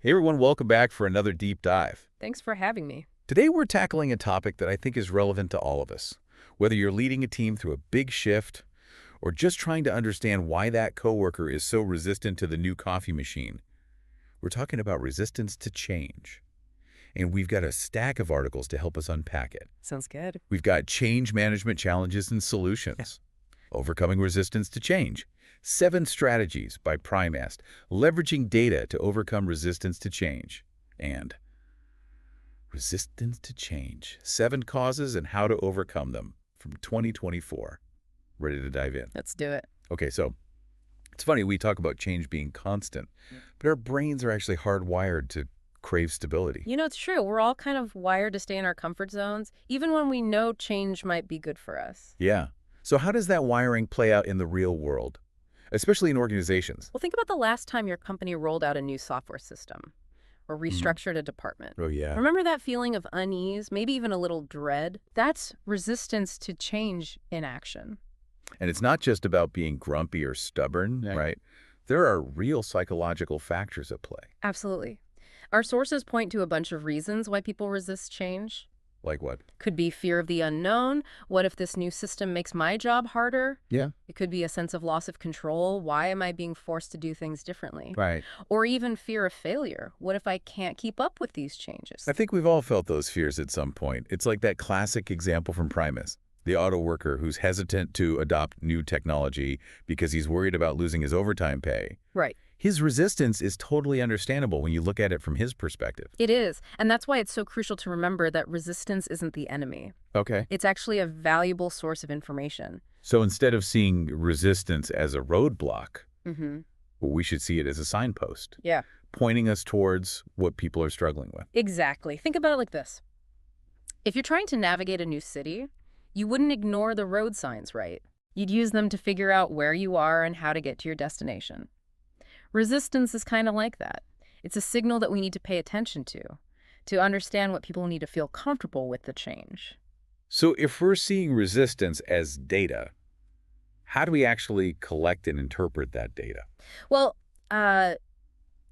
Hey everyone, welcome back for another deep dive. Thanks for having me. Today we're tackling a topic that I think is relevant to all of us. Whether you're leading a team through a big shift or just trying to understand why that coworker is so resistant to the new coffee machine, we're talking about resistance to change. And we've got a stack of articles to help us unpack it. Sounds good. We've got change management challenges and solutions, overcoming resistance to change, 7 strategies by Primast, leveraging data to overcome resistance to change, and resistance to change, 7 causes and how to overcome them from 2024. Ready to dive in? Let's do it. Okay, so it's funny, we talk about change being constant, but our brains are actually hardwired to crave stability. You know, it's true. We're all kind of wired to stay in our comfort zones, even when we know change might be good for us. Yeah. So how does that wiring play out in the real world, especially in organizations? Well, think about the last time your company rolled out a new software system or restructured a department. Oh, yeah. Remember that feeling of unease, maybe even a little dread? That's resistance to change in action. And it's not just about being grumpy or stubborn, right? There are real psychological factors at play. Absolutely. Our sources point to a bunch of reasons why people resist change. Like what? Could be fear of the unknown. What if this new system makes my job harder? Yeah. It could be a sense of loss of control. Why am I being forced to do things differently? Right. Or even fear of failure. What if I can't keep up with these changes? I think we've all felt those fears at some point. It's like that classic example from Primus, the auto worker who's hesitant to adopt new technology because he's worried about losing his overtime pay. Right. His resistance is totally understandable when you look at it from his perspective. It is. And that's why it's so crucial to remember that resistance isn't the enemy. Okay. It's actually a valuable source of information. So instead of seeing resistance as a roadblock, Mm-hmm. well, we should see it as a signpost, Yeah. pointing us towards what people are struggling with. Exactly. Think about it like this. If you're trying to navigate a new city, you wouldn't ignore the road signs, right? You'd use them to figure out where you are and how to get to your destination. Resistance is kind of like that. It's a signal that we need to pay attention to understand what people need to feel comfortable with the change. So if we're seeing resistance as data, how do we actually collect and interpret that data? Well,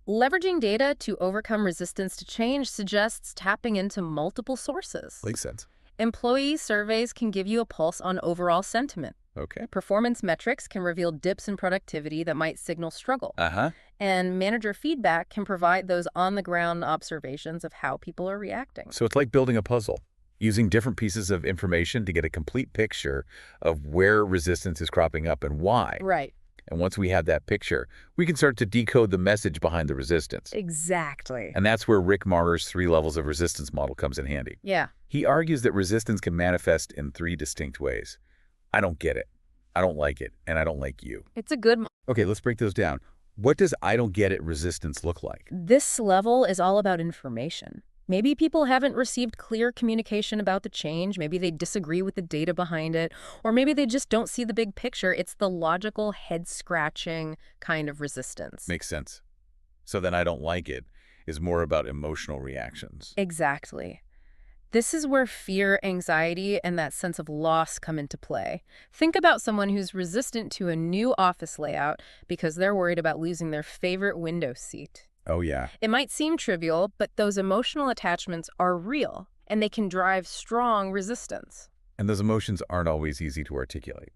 leveraging data to overcome resistance to change suggests tapping into multiple sources. Makes sense. Employee surveys can give you a pulse on overall sentiment. Okay. Performance metrics can reveal dips in productivity that might signal struggle. Uh-huh. And manager feedback can provide those on-the-ground observations of how people are reacting. So it's like building a puzzle, using different pieces of information to get a complete picture of where resistance is cropping up and why. Right. And once we have that picture, we can start to decode the message behind the resistance. Exactly. And that's where Rick Maurer's 3 levels of resistance model comes in handy. Yeah. He argues that resistance can manifest in 3 distinct ways. I don't get it, I don't like it, and I don't like you. It's a good Okay, let's break those down. What does I don't get it resistance look like? This level is all about information. Maybe people haven't received clear communication about the change. Maybe they disagree with the data behind it. Or maybe they just don't see the big picture. It's the logical, head-scratching kind of resistance. Makes sense. So then I don't like it is more about emotional reactions. Exactly. This is where fear, anxiety, and that sense of loss come into play. Think about someone who's resistant to a new office layout because they're worried about losing their favorite window seat. Oh, yeah. It might seem trivial, but those emotional attachments are real, and they can drive strong resistance. And those emotions aren't always easy to articulate,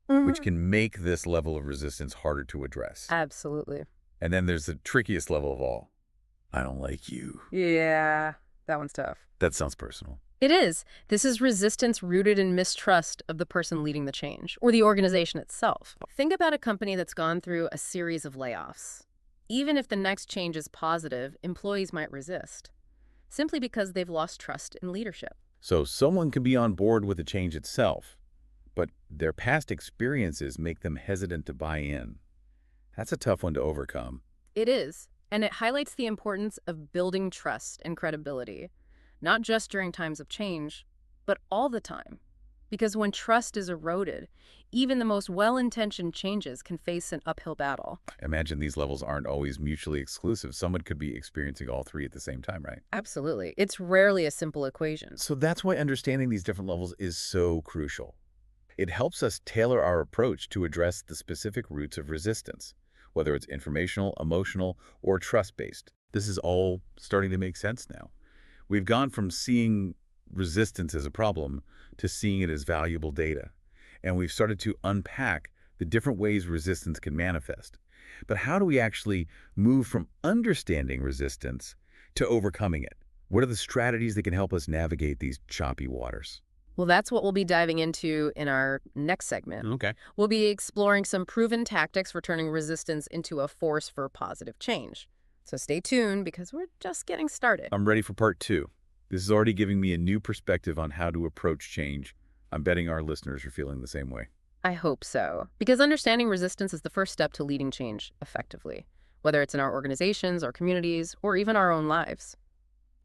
which can make this level of resistance harder to address. Absolutely. And then there's the trickiest level of all. I don't like you. Yeah, that one's tough. That sounds personal. It is. This is resistance rooted in mistrust of the person leading the change, or the organization itself. Think about a company that's gone through a series of layoffs. Even if the next change is positive, employees might resist, simply because they've lost trust in leadership. So someone can be on board with the change itself, but their past experiences make them hesitant to buy in. That's a tough one to overcome. It is, and it highlights the importance of building trust and credibility, not just during times of change, but all the time. Because when trust is eroded, even the most well-intentioned changes can face an uphill battle. Imagine these levels aren't always mutually exclusive. Someone could be experiencing all 3 at the same time, right? Absolutely. It's rarely a simple equation. So that's why understanding these different levels is so crucial. It helps us tailor our approach to address the specific roots of resistance, whether it's informational, emotional, or trust-based. This is all starting to make sense now. We've gone from seeing resistance as a problem to seeing it as valuable data. And we've started to unpack the different ways resistance can manifest. But how do we actually move from understanding resistance to overcoming it? What are the strategies that can help us navigate these choppy waters? Well, that's what we'll be diving into in our next segment. Okay. We'll be exploring some proven tactics for turning resistance into a force for positive change. So stay tuned because we're just getting started. I'm ready for part 2. This is already giving me a new perspective on how to approach change. I'm betting our listeners are feeling the same way. I hope so, because understanding resistance is the first step to leading change effectively, whether it's in our organizations, our communities, or even our own lives.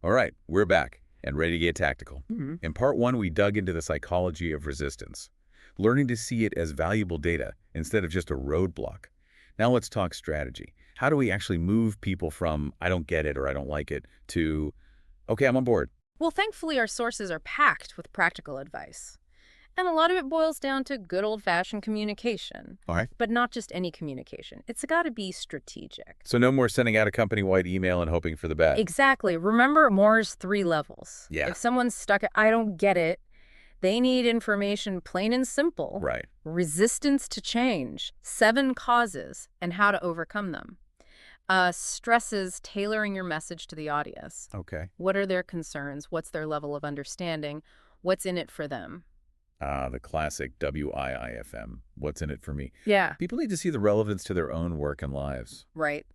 All right, we're back and ready to get tactical. Mm-hmm. In part 1, we dug into the psychology of resistance, learning to see it as valuable data instead of just a roadblock. Now let's talk strategy. How do we actually move people from, I don't get it or I don't like it, to, okay, I'm on board? Well, thankfully, our sources are packed with practical advice. And a lot of it boils down to good old-fashioned communication. All right. But not just any communication. It's got to be strategic. So no more sending out a company-wide email and hoping for the best. Exactly. Remember Maurer's 3 levels. Yeah. If someone's stuck at, I don't get it, they need information plain and simple. Right. Resistance to change, 7 causes, and how to overcome them. Stresses tailoring your message to the audience. Okay. What are their concerns? What's their level of understanding? What's in it for them? The classic WIIFM, what's in it for me? Yeah. People need to see the relevance to their own work and lives. Right.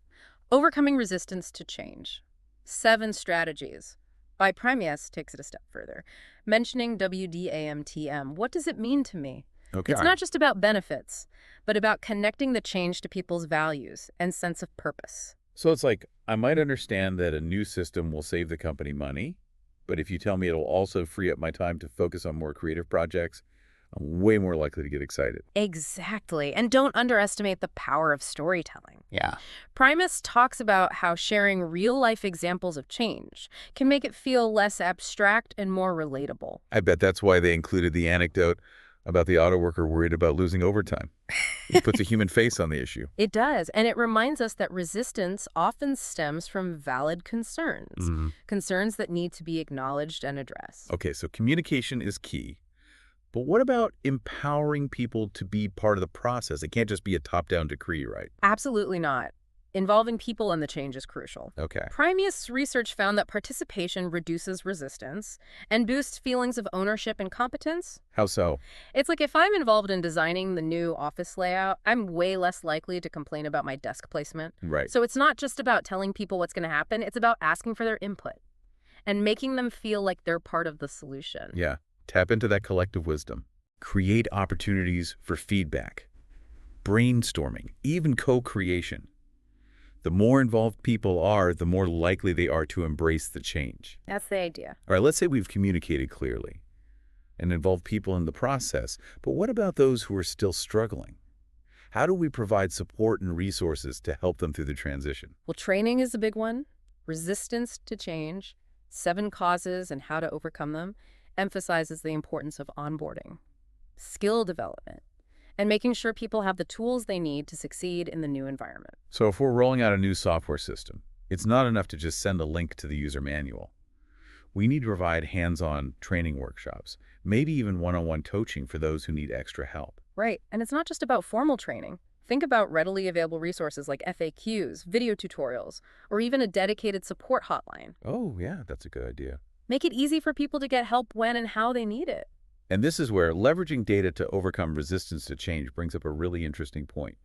Overcoming resistance to change. 7 strategies. By Primus takes it a step further. Mentioning WDAMTM, what does it mean to me? Okay. It's not just about benefits, but about connecting the change to people's values and sense of purpose. So it's like, I might understand that a new system will save the company money, but if you tell me it'll also free up my time to focus on more creative projects, I'm way more likely to get excited. Exactly. And don't underestimate the power of storytelling. Yeah. Primus talks about how sharing real-life examples of change can make it feel less abstract and more relatable. I bet that's why they included the anecdote about the auto worker worried about losing overtime. It puts a human face on the issue. It does, and it reminds us that resistance often stems from valid concerns, concerns that need to be acknowledged and addressed. Okay, so communication is key. But what about empowering people to be part of the process? It can't just be a top-down decree, right? Absolutely not. Involving people in the change is crucial. Okay. Primus research found that participation reduces resistance and boosts feelings of ownership and competence. How so? It's like if I'm involved in designing the new office layout, I'm way less likely to complain about my desk placement. Right. So it's not just about telling people what's going to happen, it's about asking for their input and making them feel like they're part of the solution. Yeah. Tap into that collective wisdom. Create opportunities for feedback, brainstorming, even co-creation. The more involved people are, the more likely they are to embrace the change. That's the idea. All right, let's say we've communicated clearly and involved people in the process, but what about those who are still struggling? How do we provide support and resources to help them through the transition? Well, training is a big one. Resistance to change, 7 causes and how to overcome them, emphasizes the importance of onboarding, skill development, and making sure people have the tools they need to succeed in the new environment. So if we're rolling out a new software system, it's not enough to just send a link to the user manual. We need to provide hands-on training workshops, maybe even one-on-one coaching for those who need extra help. Right, and it's not just about formal training. Think about readily available resources like FAQs, video tutorials, or even a dedicated support hotline. Oh, yeah, that's a good idea. Make it easy for people to get help when and how they need it. And this is where leveraging data to overcome resistance to change brings up a really interesting point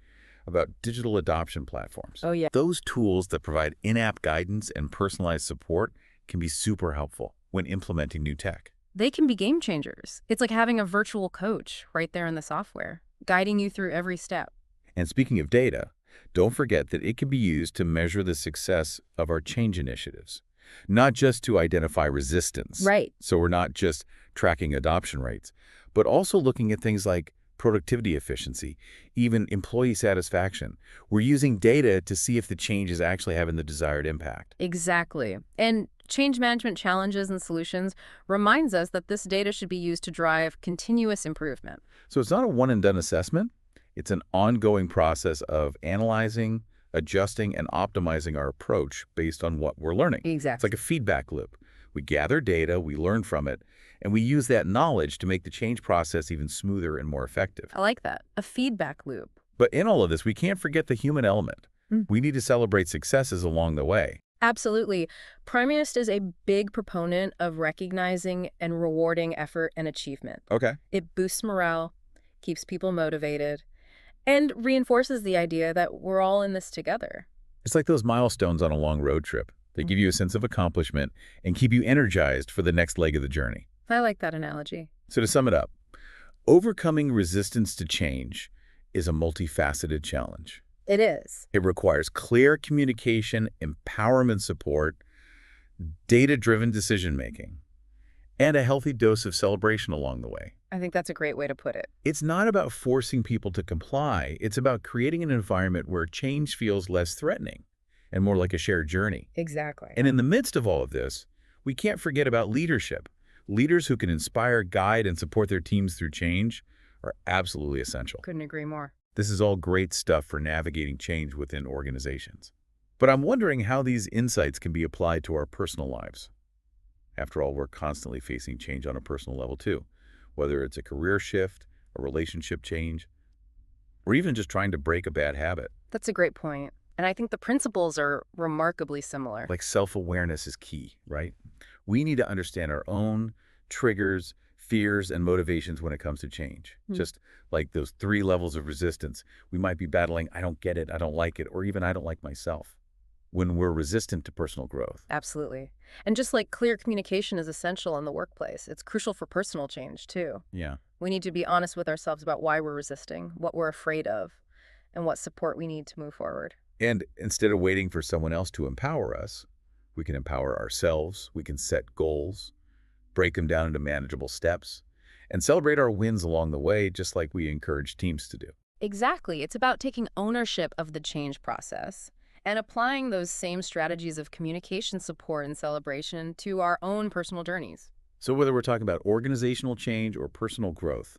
about digital adoption platforms. Oh, yeah. Those tools that provide in-app guidance and personalized support can be super helpful when implementing new tech. They can be game changers. It's like having a virtual coach right there in the software, guiding you through every step. And speaking of data, don't forget that it can be used to measure the success of our change initiatives, not just to identify resistance. Right. So we're not just tracking adoption rates, but also looking at things like productivity efficiency, even employee satisfaction. We're using data to see if the change is actually having the desired impact. Exactly. And change management challenges and solutions reminds us that this data should be used to drive continuous improvement. So it's not a one-and-done assessment. It's an ongoing process of analyzing, adjusting and optimizing our approach based on what we're learning. It's Exactly. like a feedback loop. We gather data, we learn from it, and we use that knowledge to make the change process even smoother and more effective. I like that. A feedback loop. But in all of this, we can't forget the human element. Mm. We need to celebrate successes along the way. Absolutely. Primiest is a big proponent of recognizing and rewarding effort and achievement. Okay. It boosts morale, keeps people motivated, and reinforces the idea that we're all in this together. It's like those milestones on a long road trip. They give you a sense of accomplishment and keep you energized for the next leg of the journey. I like that analogy. So to sum it up, overcoming resistance to change is a multifaceted challenge. It is. It requires clear communication, empowerment support, data-driven decision-making, and a healthy dose of celebration along the way. I think that's a great way to put it. It's not about forcing people to comply. It's about creating an environment where change feels less threatening and more like a shared journey. Exactly. And in the midst of all of this, we can't forget about leadership. Leaders who can inspire, guide, and support their teams through change are absolutely essential. Couldn't agree more. This is all great stuff for navigating change within organizations. But I'm wondering how these insights can be applied to our personal lives. After all, we're constantly facing change on a personal level too, whether it's a career shift, a relationship change, or even just trying to break a bad habit. That's a great point. And I think the principles are remarkably similar. Like self-awareness is key, right? We need to understand our own triggers, fears, and motivations when it comes to change. Just like those 3 levels of resistance. We might be battling, I don't get it, I don't like it, or even I don't like myself, when we're resistant to personal growth. Absolutely. And just like clear communication is essential in the workplace, it's crucial for personal change too. Yeah. We need to be honest with ourselves about why we're resisting, what we're afraid of, and what support we need to move forward. And instead of waiting for someone else to empower us, we can empower ourselves, we can set goals, break them down into manageable steps, and celebrate our wins along the way, just like we encourage teams to do. Exactly. It's about taking ownership of the change process and applying those same strategies of communication, support, and celebration to our own personal journeys. So whether we're talking about organizational change or personal growth,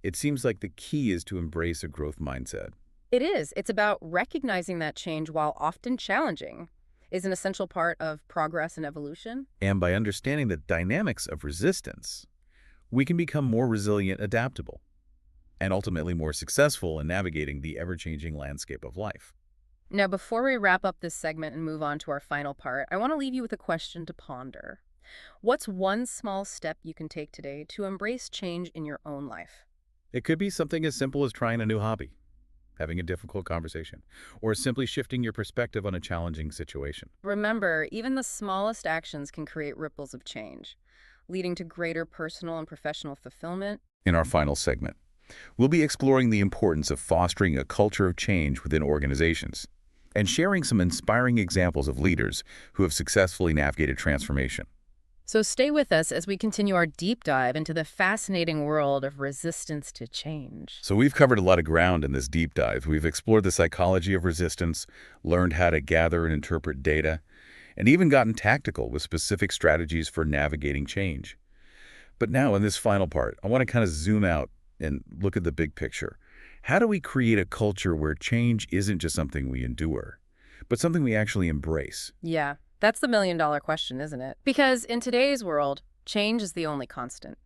it seems like the key is to embrace a growth mindset. It is. It's about recognizing that change, while often challenging, is an essential part of progress and evolution. And by understanding the dynamics of resistance, we can become more resilient, adaptable, and ultimately more successful in navigating the ever-changing landscape of life. Now, before we wrap up this segment and move on to our final part, I want to leave you with a question to ponder. What's one small step you can take today to embrace change in your own life? It could be something as simple as trying a new hobby, having a difficult conversation, or simply shifting your perspective on a challenging situation. Remember, even the smallest actions can create ripples of change, leading to greater personal and professional fulfillment. In our final segment, we'll be exploring the importance of fostering a culture of change within organizations and sharing some inspiring examples of leaders who have successfully navigated transformation. So stay with us as we continue our deep dive into the fascinating world of resistance to change. So we've covered a lot of ground in this deep dive. We've explored the psychology of resistance, learned how to gather and interpret data, and even gotten tactical with specific strategies for navigating change. But now in this final part, I want to kind of zoom out and look at the big picture. How do we create a culture where change isn't just something we endure, but something we actually embrace? Yeah, that's the million-dollar question, isn't it? Because in today's world, change is the only constant.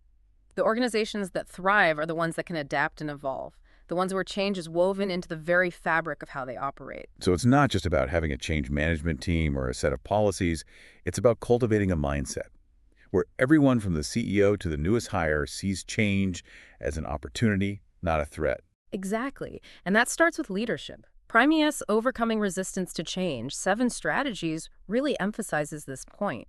The organizations that thrive are the ones that can adapt and evolve, the ones where change is woven into the very fabric of how they operate. So it's not just about having a change management team or a set of policies. It's about cultivating a mindset where everyone from the CEO to the newest hire sees change as an opportunity, not a threat. Exactly. And that starts with leadership. Primius Overcoming Resistance to Change, 7 Strategies, really emphasizes this point.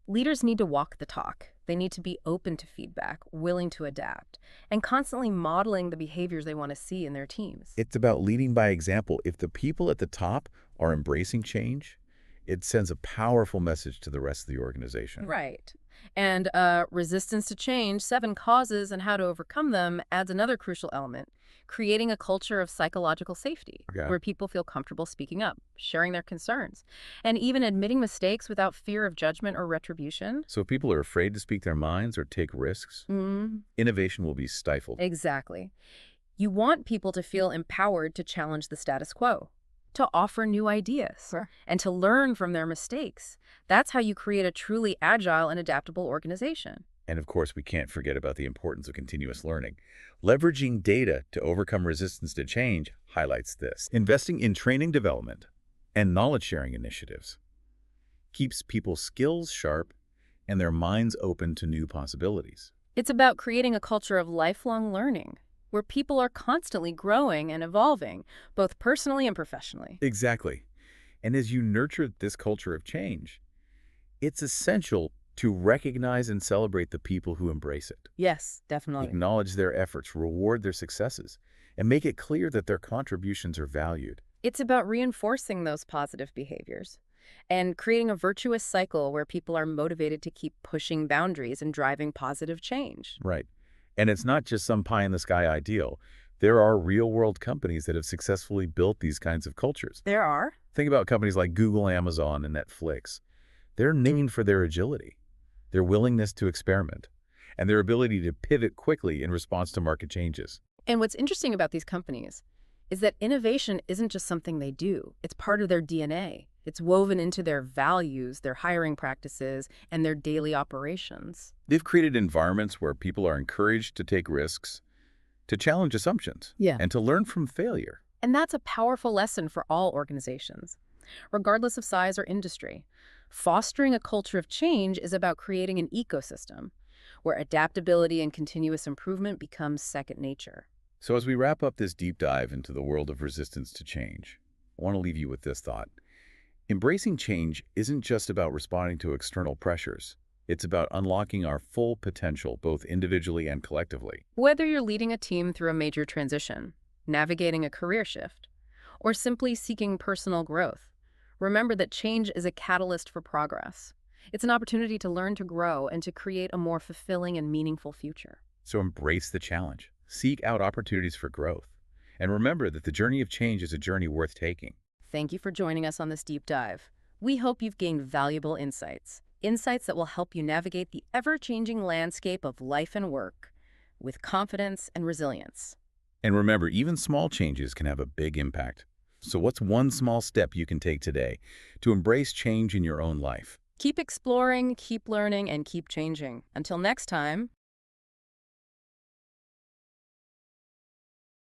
Leaders need to walk the talk. They need to be open to feedback, willing to adapt, and constantly modeling the behaviors they want to see in their teams. It's about leading by example. If the people at the top are embracing change, it sends a powerful message to the rest of the organization. Right. And Resistance to Change, 7 Causes and How to Overcome Them adds another crucial element, creating a culture of psychological safety, where people feel comfortable speaking up, sharing their concerns, and even admitting mistakes without fear of judgment or retribution. So if people are afraid to speak their minds or take risks, innovation will be stifled. Exactly. You want people to feel empowered to challenge the status quo, to offer new ideas, Sure. and to learn from their mistakes. That's how you create a truly agile and adaptable organization. And of course, we can't forget about the importance of continuous learning. Leveraging data to overcome resistance to change highlights this. Investing in training development and knowledge-sharing initiatives keeps people's skills sharp and their minds open to new possibilities. It's about creating a culture of lifelong learning, where people are constantly growing and evolving, both personally and professionally. Exactly. And as you nurture this culture of change, it's essential to recognize and celebrate the people who embrace it. Yes, definitely. Acknowledge their efforts, reward their successes, and make it clear that their contributions are valued. It's about reinforcing those positive behaviors and creating a virtuous cycle where people are motivated to keep pushing boundaries and driving positive change. Right. And it's not just some pie-in-the-sky ideal. There are real-world companies that have successfully built these kinds of cultures. There are. Think about companies like Google, Amazon, and Netflix. They're named for their agility, their willingness to experiment, and their ability to pivot quickly in response to market changes. And what's interesting about these companies is that innovation isn't just something they do. It's part of their DNA. It's woven into their values, their hiring practices, and their daily operations. They've created environments where people are encouraged to take risks, to challenge assumptions, and to learn from failure. And that's a powerful lesson for all organizations, regardless of size or industry. Fostering a culture of change is about creating an ecosystem where adaptability and continuous improvement becomes second nature. So as we wrap up this deep dive into the world of resistance to change, I want to leave you with this thought. Embracing change isn't just about responding to external pressures. It's about unlocking our full potential, both individually and collectively. Whether you're leading a team through a major transition, navigating a career shift, or simply seeking personal growth, remember that change is a catalyst for progress. It's an opportunity to learn to grow and to create a more fulfilling and meaningful future. So embrace the challenge. Seek out opportunities for growth. And remember that the journey of change is a journey worth taking. Thank you for joining us on this deep dive. We hope you've gained valuable insights that will help you navigate the ever-changing landscape of life and work with confidence and resilience. And remember, even small changes can have a big impact. So what's one small step you can take today to embrace change in your own life? Keep exploring, keep learning, and keep changing. Until next time.